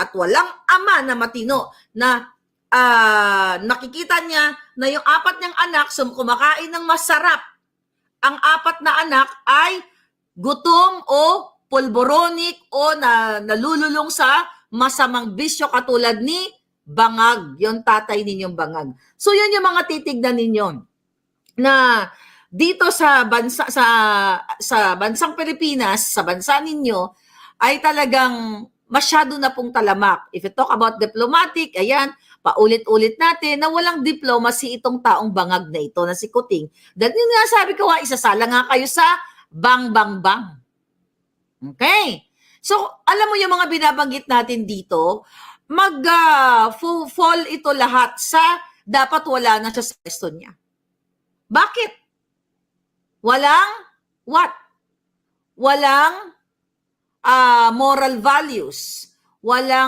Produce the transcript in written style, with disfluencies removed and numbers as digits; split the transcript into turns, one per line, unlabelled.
at walang ama na matino na nakikita niya na yung 4 niyang anak kumakain ng masarap. Ang 4 na anak ay gutom o pulboronic o nalululong sa masamang bisyo katulad ni Bangag, yung tatay ninyong Bangag. So yun yung mga titignan ninyo na dito sa bansang Pilipinas, sa bansa ninyo ay talagang masyado na pong talamak. If you talk about diplomatic, ayan, paulit-ulit natin na walang diplomacy itong taong Bangag na ito na si Kuting. Dahil yun nga sabi ko, isasala nga kayo sa bang. Okay? So, alam mo yung mga binabanggit natin dito, fall ito lahat sa dapat wala na siya sa pwesto niya. Bakit? Walang what? Walang moral values. Walang